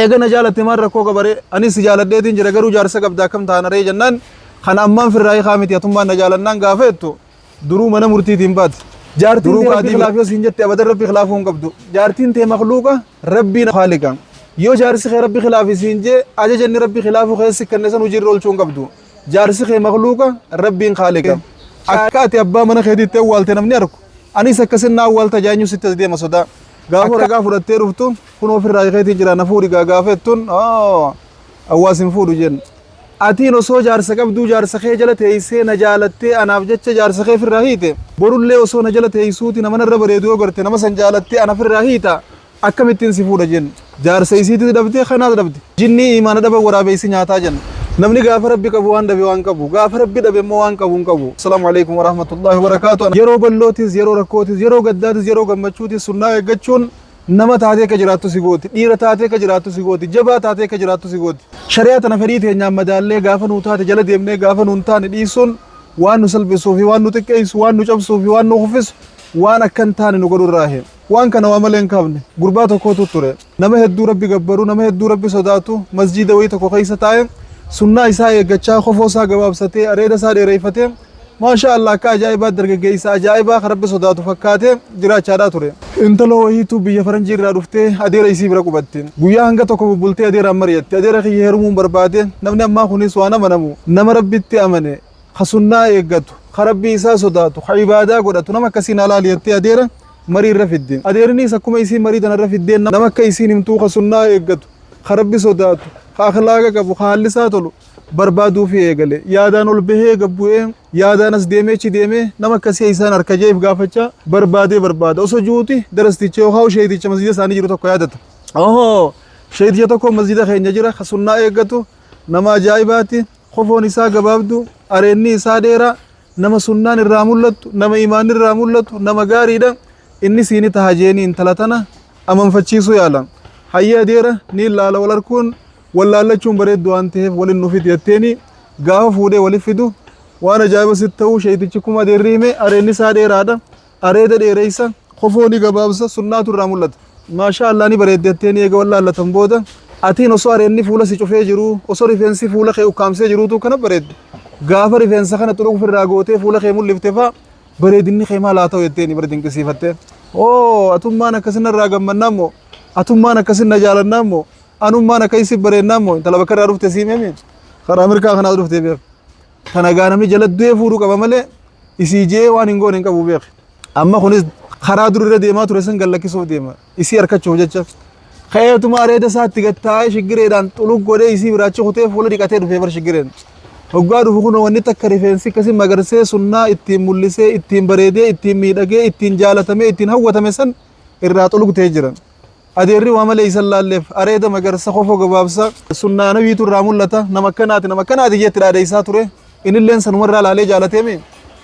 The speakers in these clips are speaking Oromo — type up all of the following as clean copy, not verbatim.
eega na jaalate maan rakkoo qabare anis jaaladheetiin jira garuu jaarsa qabdaa kam taana ree jennaan kana ammaan firraa hiikaa miti atummaan na jaalannaan gaafa jettu duruu mana murtiitiin baati jaartiin tee rabbi khilaaf yoo siin jette abadan rabbi khilaafuu hin qabdu jaartiin tee makluuqa rabbiin haaliqa yoo jaarsi kee rabbi khilaafi siin jee ajajanni rabbi khilaafuu keessi kenne san hojiirra oolchuu hin qabdu jaarsi kee makluuqa rabbiin haaliqa akka ati abbaa mana keetiitti awwaalte namni arku anis akkasin na awwaalta jaanyu sitti as deema sodaa gaafa ragaa fudhattee dhuftu kun ofirraa keetiin jira na fuudhi gaafettuun awwaasin fuudhu jenna atiin osoo jaarsa qabduu jaarsa kee jala teessee na jaalattee anaaf jecha jaarsa kee firraa hiite borullee osoo na jala teessuuti nama narra bareedu yoo garte nama san jaalattee ana firraa hiita akkamittiin si fuudha jenna jaarsa isiitti dhabdee kanaas dhabde jinnii imaana dhaba waraabeysi nyaataa jenna namni gaafa rabbi qabu waan dhabe waan qabu gaafa rabbi dhabe immoo waan qabu hin qabu. Assalaamu alaykum warahmatullahi wabarakaatu. Yeroo ballootis yeroo rakkootis yeroo gaddaatis yeroo gammachuutis sunnaa eeggachuun nama taatee ka jiraattu si gooti dhiira taatee ka jiraattu si gooti jabaa taatee ka jiraattu si gooti shari'aa tana fedhii teenyaan madaallee gaafa nuu taate jala deemnee gaafa nuun taane dhiisuun waan nu salphisuufi waan nu xiqqeessu waan nu cabsuufi waan nu kuffisu waan akkan taane nu godhu irraa waan kana waa malee hin qabne gurbaa tokkotu ture nama hedduu rabbi gabbaru nama hedduu rabbi sodaatu masjiida wayii tokko keessa taa'e sunnaa isaa eeggachaa kofoo isaa gabaabsatee areeda isaa dheereeffatee maasha Allah akka ajaa'ibaa dargaggeessa ajaa'ibaa kan rabbi sodaatu fakkaatee jiraachaadhaa ture intala wayiitu biyya faranjii irraa dhuftee adeera isii bira qubatte guyyaa hanga tokko bubbultee adeeraan mari'atte adeera kiyya heerumuun barbaade namni ammaa kunis waan amanamu nama rabbitti amane ka sunnaa eeggatu ka rabbii isaa sodaatu ka ibaadaa godhatu nama akkasiin alaaliyattee adeera marii irra fidde adeernis akkuma isii marii tana irra fiddeen nama akka isiin himtuu ka sunnaa eeggatu ka rabbi sodaatu ka akhlaaqa qabu ka haalli isaa tolu barbaaduu fi eegale yaadaan ol bahee gabbu'ee yaadaan as deemee chi deemee nama akkasii isaan harka jeef gaafachaa barbaada osoo juuti darasticha yookaan sheeticha masjida isaanii jiru tokko yaadata sheeticha tokko masjida keenya jira sunnaa eeggatu nama ajaa'ibaati kofoon isaa gabaabdu areenni isaa dheeraa nama sunnaan irraa mul'attu nama imaan irraa mul'attu nama gaariidha inni siini tahajeeni intala tana amanfachiisuu yaalan hayya adeera ni laala wal arkuun wallaallachuun bareeddu waan ta'eef waliin nuufit jetteeni gaafa fuudhee waliif fidu waan ajaa'iba sitti ta'uu sheetichi kuma adeerri hime areenni isaa dheeraadha areeda dheereessa kofooni gabaabsa sunnaatu irraa mul'ata maasha Allah ni bareedde jetteeni eega wallaallatan booda atiin osoo areenni fuula si cufee jiru osoo rifeensi fuula kee ukkaamsee jiruutu kana bareedde gaafa rifeensa kana xuluq ofirraa gootee fuula kee mul'ifte fa'a bareedinni kee maal haa ta'u jetteeni bara dinqisiifattee atummaan akkasin irraa gammannaa immoo atummaan akkasin na jaalannaa immoo anummaan akka isi bareennaa immoo intala bakka irraa dhufte siimee karaa Ameerikaa kanaa dhufte beek kana gaa namni jala du'ee fuudhuu qaba malee isii jee waan hin goone hin qabu beek amma kunis karaa dur irra deemaa ture san gallakkisuuf deema isii harkachuuf jecha ka'eetuma areeda isaatti gattaa'ee shiggireedhaan xuluq godhee isii biraachi kutee fuula dhiqatee dhufee bar shiggireen hoggaa dhufu kun wanni takka rifeensi akkasii magarsee sunnaa ittiin mul'isee ittiin bareedee ittiin miidhagee ittiin jaalatamee ittiin hawwatame san irraa xuluqtee jiran adeerri waa malee isan laalleef areeda magarsa kofoo gabaabsa sunnaa nabiitu irraa mul'ata nama akkanaati jetti dhaadha isaa ture inilleen sanumarraa laalee jaalateemi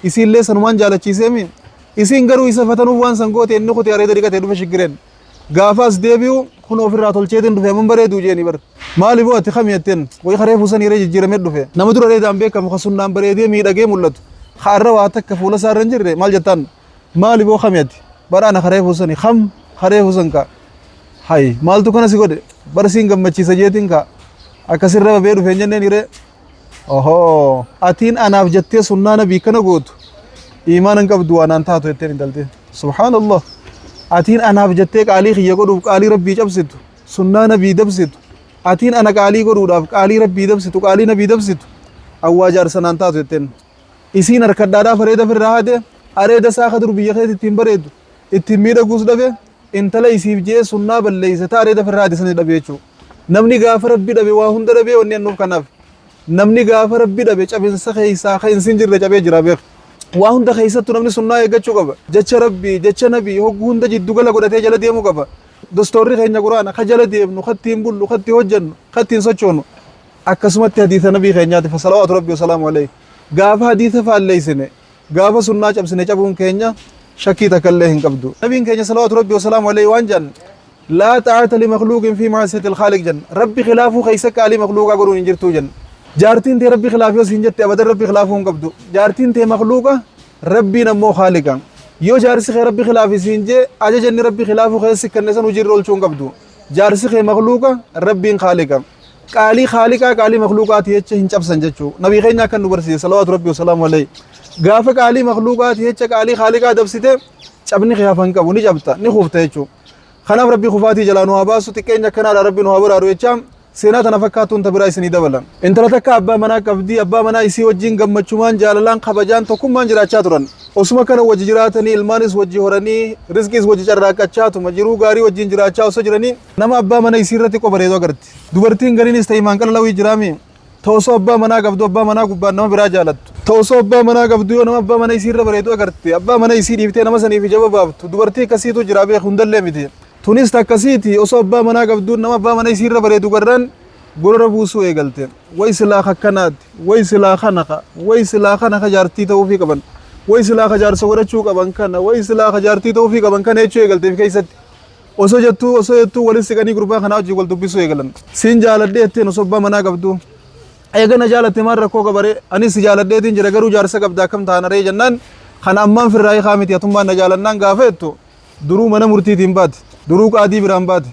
isiillee sanumaan jaalachiiseemi isiin garuu isa fatanuuf waan san goote inni kutee areeda dhiqatee dhufe shiggireen gaafaas deebi'u kun ofirraa tolcheetiin dhufe man bareedu jeeni bar maaliif ati kami jetteen way karee fuusan irra jijjiiramee dhufe nama dura areedaan beekamu ka sunnaan bareedee miidhagee mul'atu har'a waa takka fuula isaa irra hin jirre maal jettaan maaliif kami ati baraana karee fuusani karee fuusan ka hay maaltu kana si godhe barsiin gammachiisa jeetiin ka akkasirra babee dhufe jenneen hire atiin anaaf jettee sunnaa nabii kana gootu iimaanan qabdu waanaan taatu jetteen intaltee subhaanallah atiin anaaf jettee qaalii kiyya godhuuf qaalii rabbii cabsitu sunnaa nabii dabsitu atiin ana qaalii godhuudhaaf qaalii rabbii dabsitu qaalii nabii dabsitu awwaa jaarsanaan taatu jetteen isiin harkadhaadhaaf areeda firraa haate areeda isaa ka dur biyya keetti ittiin bareedu ittiin miidhaguus dhabe intala isiif jee sunnaa balleeysata areeda firraa haate sani dhabe jechuu namni gaafa rabbi dhabe waa hunda dhabe wanni annuuf kanaaf namni gaafa rabbi dhabe cabinsa keeysaa ka insin jirre cabee jira beek waa hunda keeysattu namni sunnaa eeggachuu qaba jecha rabbii jecha nabii hoggu hunda jiddu gala godhatee jala deemuu qaba dostoorri keenya quraana ka jala deemnu ka ittiin bullu ka ittiin hojjennu ka ittiin sochoonu akkasumatti hadiisa nabii keenyaati fa salawaatu rabbii wasalaamu alayhi gaafa hadiisa faalleeysine gaafa sunnaa cabsine cabuun keenya shakkii takkallee hin qabdu nabiin keenya salawaatu rabbii wasalaamu alayhi waan jan laa ta'ata li makhluuqin fi ma'siyati al-khaaliq jan rabbi khilaafuu keeysa qaalii makhluuqaa godhuun hin jirtuu jan jaartiin tee rabbi khilaaf yoo siin jette abadan rabbi khilaafuu hin qabdu jaartiin tee makhluuqa rabbiin ammoo khaaliqa yoo jaarsi kee rabbi khilaafi siin jee ajajanni rabbi khilaafuu keessi kenne san hojiirra oolchuu hin qabdu جارسي خي مخلوقا ربين خالقا قالي خالقا قالي مخلوقات يچ هنچب سنجچو نبي خينا كن برسي صلوات ربي وسلام عليه غاف قالي مخلوقات يچ قالي خالقا دبسته چبني خيافن قبو ني جبتا ني خوفتا يچو خناف ربي خفاتي جلانو اباسو تكينا كنا ربي نو ابرارو يچام سينا تنفكاتون تبرا سني دبلن انت لتك ابا منا قبدي ابا منا يسي وجين غمچومان جاللان خبجان توكم مان جراچا ترن osuma kana wajji jiraatanii ilmaanis wajji horanii rizqiis wajji carraaqachaatu majiruu gaarii wajjin jiraachaa osoo jiranii nama abbaa mana isii irratti qobareedoo agarti dubartiin gariinis ta'e imaan kana lawii jiraami ta'usoo abbaa manaa qabdu abbaa manaa gubbaan nama biraa jaalattu ta'usoo abbaa manaa qabdu yoo nama abbaa mana isii irra bareedoo agarti abbaa mana isii dhiiftee nama saniif ijaba baaftu dubartii akkasiitu jira beeku hundallee miti tunis takkasiiti osoo abbaa manaa qabdu nama abbaa mana isii irra bareedu garran gorora buusuu eegalte way silaa akkanaati way silaa kanaka jaartii ta'uufii qaban way silaa jaarsa godhachuu qaban kana way silaa jaartii ta'uufii qaban kana jechuu eegalteef keessatti osoo jettuu waliin siqanii gurbaa kanaa wajjin wal dubbisuu eegalan siin jaaladhee ittiin osoo abbaa manaa qabdu eegana jaalatte maan rakkoo qabare anis jaaladheetiin jira garuu jaarsa qabdaa kam taanaree jennaan kana ammaan firraayii kaamiti atummaan na jaalannaan gaafa jettu duruu mana murtiitiin baate duruu qaadii biraan baate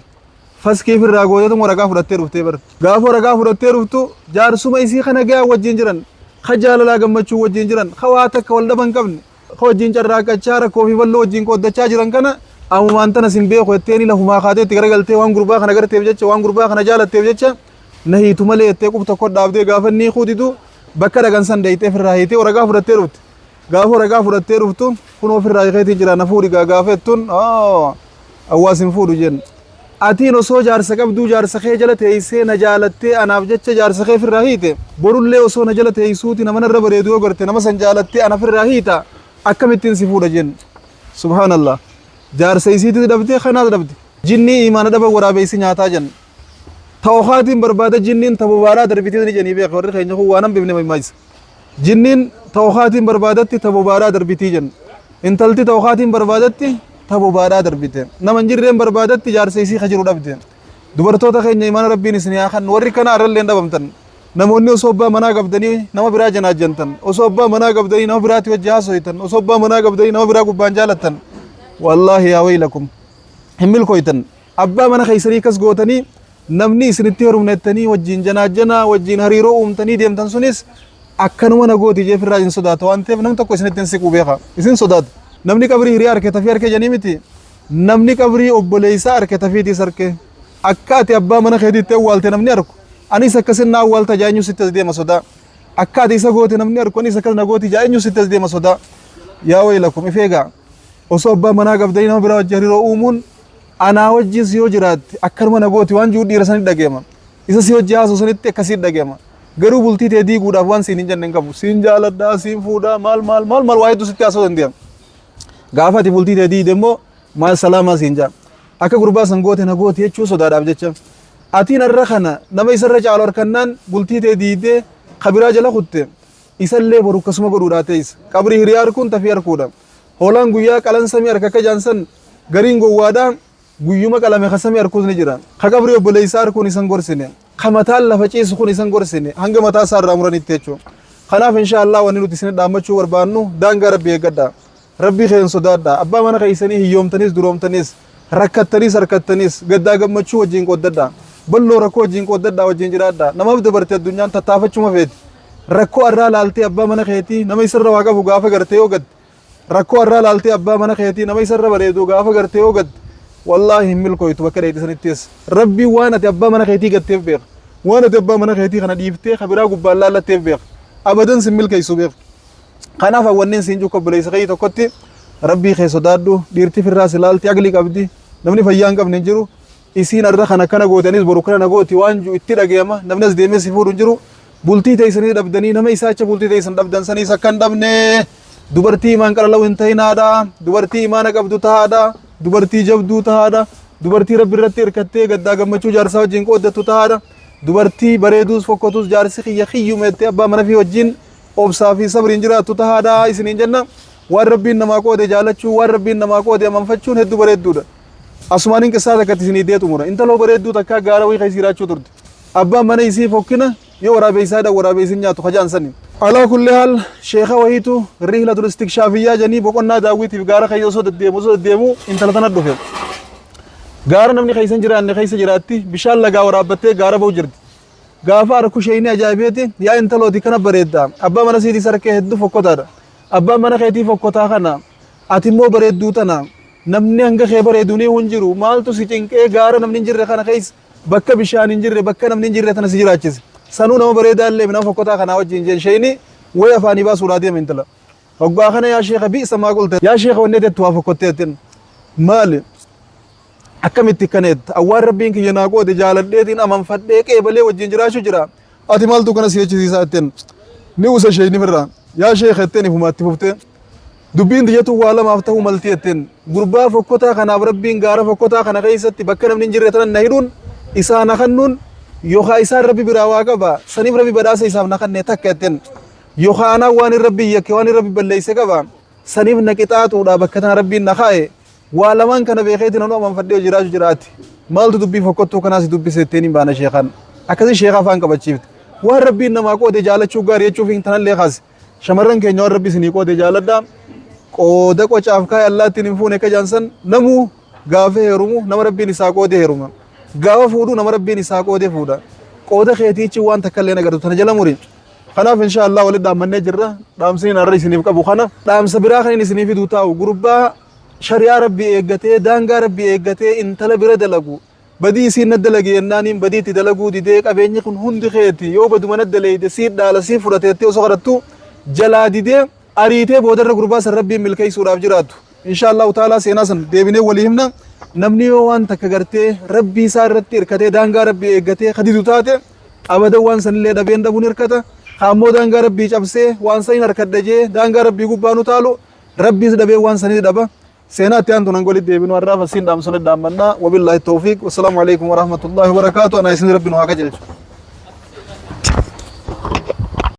faskii firraa gootetu waraqaa fudhattee dhuftee bar gaafa waraqaa fudhattee dhuftu jaarsuma isii kana gahaa wajjin jiran خجالة قمتشو وجين جران خواتك والدبن قبل خوجين جراك أشارة كوفي والله وجين كود دشاج جران كنا أو ما أنت نسين بيه خوتيني له ما خاطر تقرأ وان غربا خنا قرأ تبجتش وان غربا خنا جالة تبجتش نهي تملي تكوب تقول دابدي غافن ني خودي تو بكرة كنسان دايته في الراهيته ورقا فرت روت غافو رقا فرت روتو كنو في الراهيته جران نفوري غافتون أواسم فورو جن أتين وسو جار سكب دو جار سخي جلت هيسه نجالته أنا بجت جار سخي في الرهيته بورول له وسو نجلت هيسوتي نمن الرب ريدو قرته نما سنجالته أنا في الرهيته أكم التنسفور جن سبحان الله جار سيسيتي دبته خنا دبته جني إيمان دب ورابيسي نياتا جن توخاتين بربادة جنين تبوبارا دربيتي جني بيا خور خينه هو أنا ببني مايز جنين توخاتين بربادة تبوبارا دربيتي جن انتلتي توخاتين بربادة تابو بارا دربيته نمنجرين بربادت تجار سيسي خجرو دبته dubartoota keenya imaan rabbiin isin yaa kan warri kana arallee dhabamtan namoonni osoo abbaa manaa qabdanii nama biraa janaajantan osoo abbaa manaa qabdanii nama biraatti wajji haasoytan osoo abbaa manaa qabdanii nama biraa gubbaan jaalattan wallaahi yaa waylakum hin milkooytan abbaa mana keeysanii kas gootanii namni isinitti horumnettanii wajjiin janaajanaa wajjiin hariiroo uumtanii deemtan sunis akkanuma nagooti jeefirraa hin sodaata waan ta'eef namni tokko isinitti hin siqu beeka isin sodaata namni qabrii hiriyaa harke tafii harke janii miti namni qabrii obboleeysaa harke tafiitii sarke akka ati abbaa mana keetiitti awwaalte namni arku anis akkasin na awwaalta jaanyu sitti as deema sodaa akka ati isa goote namni arku anis akkas na gooti jaanyu sitti as deema sodaa yaa waylakum ifeegaa osoo abbaa manaa qabdanii nama biraa wajji hariiroo uumuun anaa wajjin si yoo jiraatte akkanuma na gooti waan jiru dhiira sanitti dhageema isa si wajji haasoo sanitti akkasitti dhageema garuu bultii tee diiguudhaaf waan siin hin jenne hin qabu siin jaaladhaa siin fuudhaa maal waa hedduu sitti haasoo dandeema gaafa ati bultii tee diide immoo maal salaamaa siin jaa akka gurbaa san goote na goote jechuu sodaadhaaf jecha atiin arra kana nama isarra caalu harkannaan bultii tee diidee kabiraa jala kutte isallee boru akkasuma godhuudhaa ta'is qabrii hiriyaa harkuun tafii harkuudha hoolaan guyyaa qalansamii harka akka jaansan gariin gowwaadhaa guyyuma qalame kasamii harkuus ni jira ka qabrii obboleeysaa harkuun isan gorsine ka mataan lafa ciisu kun isan gorsine hanga mataa isaa irraa muranitti jechuu kanaaf inshaallah wanni nuti isin dhaammachuu barbaannu daangaa rabbii eeggadhaa rabbii keen sodaadhaa abbaa mana keeysanii hiyyoomtanis duroomtanis rakkattanis harkattanis gaddaa gammachuu wajjin qooddadhaa balloo rakkoo wajjin qooddadhaa wajjin jiraadhaa namaaf dabarte addunyaan tattaafachuma feeti rakkoo arraa laaltee abbaa mana keetii nama isarra waa qabu gaafa gartee yoo gadde rakkoo arraa laaltee abbaa mana keetii nama isarra bareedu gaafa gartee yoo gadde wallaahi hin milkooytu bakka dheedhi sanittis rabbii waan ati abbaa mana keetii gatteef beeka waan ati abbaa mana keetii kana dhiiftee kabiraa gubbaan laallatteef beeka abadan sin milkeeysu beeka kanaaf hawwanneen siin jukka obboleessa kee tokkotti rabbii kee sodaadhu dhiirti firraas ilaalti aglii qabdi namni fayyaa hin qabne hin jiru isiin arra kana kana gootanis boru kana nagooti waan ju itti dhageema namni as deemee si fuudhu hin jiru bultii teessanii dhabdanii nama isaa acha bultii teessan dhabdan saniis akka hin dhabne dubartii imaan qalalaw hin ta'inaadha dubartii imaana qabdu tahaadha dubartii jabduu tahaadha dubartii rabbi irratti hirkattee gaddaa gammachuu jaarsaa wajjin qooddattu tahaadha dubartii bareeduus fokkotuus jaarsi kiyya kiyyumeettee abbaa mana fi wajjin obsaa fi sabriin jiraattu tahaadha isiniin jenna waan rabbiin namaa qoode jaalachuu waan rabbiin namaa qoode amanfachuun hedduu bareedduudha asumaanin qissaa takkatti isinii deetu mura intaloo bareedduu takkaa gaara wayii keessa jiraachuu turte abbaan mana isii fokkina yoo waraabeysaadha waraabeysin nyaatu kajaansani alaa kulli haal sheekha wayiitu rihlatul istikshaafiyyaa janii boqonnaa daawwitiif gaara keessa osoo deddeemu intala tana dhufe gaara namni keeysan jiraanne keeysa jiraatti bishaan lagaa waraabbattee gaara ba'u jirti gaafa arku sheeyni ajaa'ibeeti yaa intalooti kana bareedda abbaa mana siitii sarkee hedduu fokkotaadha abbaa mana keetii fokkotaa kana ati immoo bareedduu tana namni hanga kee bareedunii hun jiru maaltu si cinqee gaara namni hin jirre kana keessa bakka bishaan hin jirre bakka namni hin jirre tana si jiraachise sanuu nama bareedaa illee nama fokkotaa kanaa wajjin jeen sheeyni way afaanii baasuudhaa deema intala hoggaa kana yaa sheekha bi'isa maa qolte yaa sheekha wanne tettu waa fokkotteetin maali akkamitti kaneet awwaan rabbiin kiyya naa qoode jaaladheetiin amanfadhee qeebalee wajjin jiraachuu jira ati maaltu kana si jechisiisaa etteen ni usa sheeyni firraa yaa sheekha etteen ifumaatti fuftee dubbiin diyyatu waa lamaaf ta'uu maltii etteen gurbaa fokkotaa kanaaf rabbiin gaara fokkotaa kana keessatti bakka namni hin jirre tanan na hidhuun isaa na kannuun yookaan isaan rabbi biraa waa qaba saniif rabbi badhaasa isaaf na kannee takka etteen yookaan waan rabbi yakke waan rabbi balleeyse qaba saniif na qixaaxuudha bakka tana rabbiin na kaa'e waa lamaan kana beekeetiin anu amanfadhee jiraachuu jiraatti maaltu dubbii fokkottuu kanaas dubbise etteen hin baana sheekan akkasii sheeka afaan qabachiifte waan rabbiin namaa qoode jaalachuu gaarii jechuuf hin tanallee kaase shamarran keenya waan rabbi isinii qoode jaaladhaa qooda qocaaf kaa'e allaattiin hin fuune ka jaansan namuu gaafa heerumu nama rabbiin isaa qoode heeruma gaafa fuudhu nama rabbiin isaa qoode fuudha qooda keetiichi waan takka illee nagartu tana jala muri kanaaf inshaallah walitti dhaammannee jirra dhaamsiin har'a isiniif qabu kana dhaamsa biraa kan inni isiniif hiduu taa'u gurbaa shari'aa rabbii eeggatee daangaa rabbii eeggatee intala bira dalagu badii isiin nadalage yennaaniin badiitti dalaguu didee qabeenyi kun hundi keeti yoo baduma nadaleeyde sii dhaala sii fudhateettee osoo kadhattu jalaa didee ariitee boodarra gurbaa san rabbiin milkeessuudhaaf jiraattu inshaallahu taalaa seenaa san deebinee walii himna namni yoo waan takka gartee rabbii isaa irratti hirkatee daangaa rabbii eeggatee kadidu taate abadan waan sanillee dhabeen dhabuun hirkata ammoo daangaa rabbii cabsee waan saniin harkadha jee daangaa rabbii gubbaanu taalu rabbiis dhabee waan sanii dhaba seenaatti aantu nan golitti deebinu har'aaf asiin dhaamsonni dhaammannaa wabillaahi tawfiiq wassalaamu alaikum warahmatullaahi wabarakaatu ana isin rabbiin waa qajeelchu